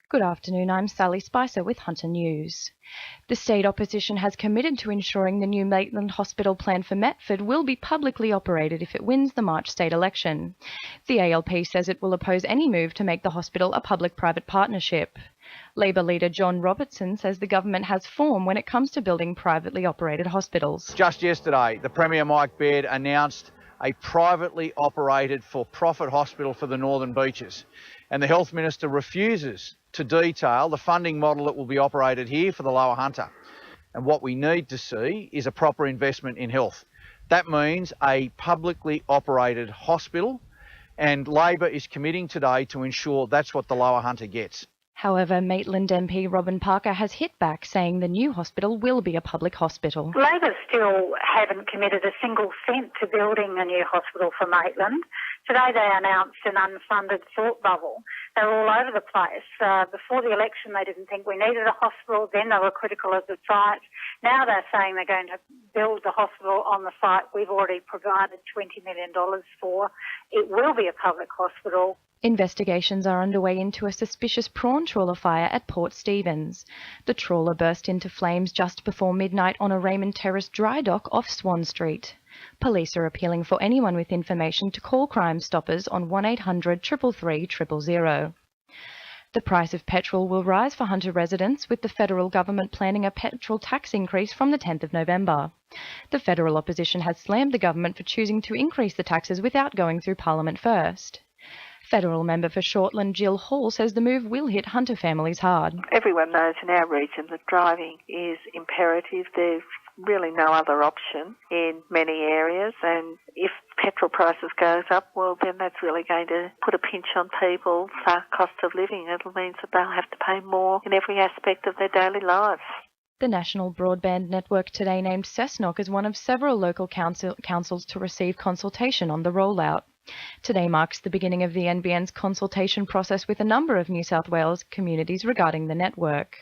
Good afternoon, I'm Sally Spicer with Hunter News. The state opposition has committed to ensuring the new Maitland Hospital plan for Metford will be publicly operated if it wins the March state election. The ALP says it will oppose any move to make the hospital a public-private partnership. Labor leader John Robertson says the government has form when it comes to building privately operated hospitals. Just yesterday, the Premier Mike Baird announced a privately operated for-profit hospital for the Northern Beaches, and the Health Minister refuses to detail the funding model that will be operated here for the Lower Hunter. And what we need to see is a proper investment in health. That means a publicly operated hospital, and Labor is committing today to ensure that's what the Lower Hunter gets. However, Maitland MP Robin Parker has hit back, saying the new hospital will be a public hospital. Labor still haven't committed a single cent to building a new hospital for Maitland. Today they announced an unfunded thought bubble. They're all over the place. Before the election they didn't think we needed a hospital, then they were critical of the site. Now they're saying they're going to build the hospital on the site we've already provided $20 million for. It will be a public hospital. Investigations are underway into a suspicious prawn trawler fire at Port Stephens. The trawler burst into flames just before midnight on a Raymond Terrace dry dock off Swan Street. Police are appealing for anyone with information to call Crime Stoppers on 1800 333 000. The price of petrol will rise for Hunter residents, with the federal government planning a petrol tax increase from the 10th of November. The federal opposition has slammed the government for choosing to increase the taxes without going through Parliament first. Federal member for Shortland Jill Hall says the move will hit Hunter families hard. Everyone knows in our region that driving is imperative. There's really no other option in many areas, and if petrol prices goes up, well then that's really going to put a pinch on people's cost of living. It'll mean that they'll have to pay more in every aspect of their daily lives. The National Broadband Network today named Cessnock as one of several local councils to receive consultation on the rollout. Today marks the beginning of the NBN's consultation process with a number of New South Wales communities regarding the network.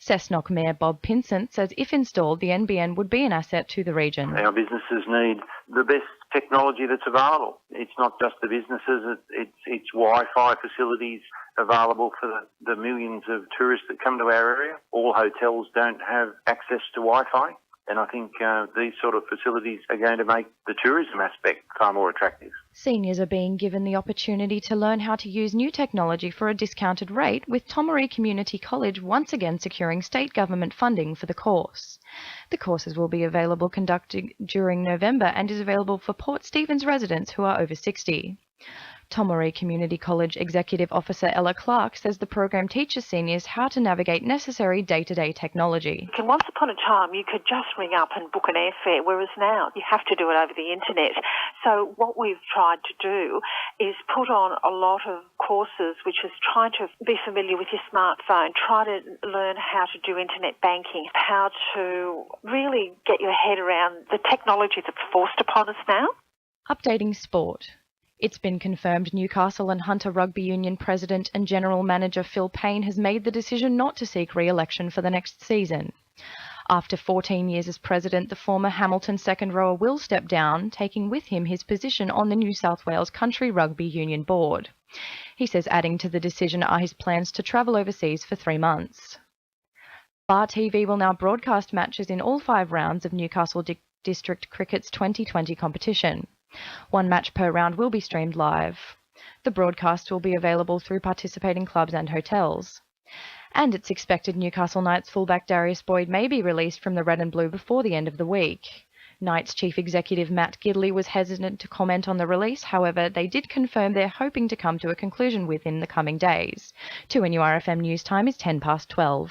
Cessnock Mayor Bob Pinsent says if installed, the NBN would be an asset to the region. Our businesses need the best technology that's available. It's not just the businesses, it's Wi-Fi facilities available for the millions of tourists that come to our area. All hotels don't have access to Wi-Fi, and I think these sort of facilities are going to make the tourism aspect far more attractive. Seniors are being given the opportunity to learn how to use new technology for a discounted rate, with Tomaree Community College once again securing state government funding for the course. The courses will be conducted during November and is available for Port Stephens residents who are over 60. Tomaree Community College Executive Officer Ella Clark says the program teaches seniors how to navigate necessary day-to-day technology. Once upon a time you could just ring up and book an airfare, whereas now you have to do it over the internet. So what we've tried to do is put on a lot of courses which is trying to be familiar with your smartphone, try to learn how to do internet banking, how to really get your head around the technology that's forced upon us now. Updating sport. It's been confirmed Newcastle and Hunter Rugby Union President and General Manager Phil Payne has made the decision not to seek re-election for the next season. After 14 years as president, the former Hamilton second rower will step down, taking with him his position on the New South Wales Country Rugby Union Board. He says adding to the decision are his plans to travel overseas for 3 months. Bar TV will now broadcast matches in all 5 rounds of Newcastle District Cricket's 2020 competition. 1 match per round will be streamed live. The broadcast will be available through participating clubs and hotels. And it's expected Newcastle Knights fullback Darius Boyd may be released from the red and blue before the end of the week. Knights Chief Executive Matt Gidley was hesitant to comment on the release. However, they did confirm they're hoping to come to a conclusion within the coming days. 2NURFM News Time is 12:10.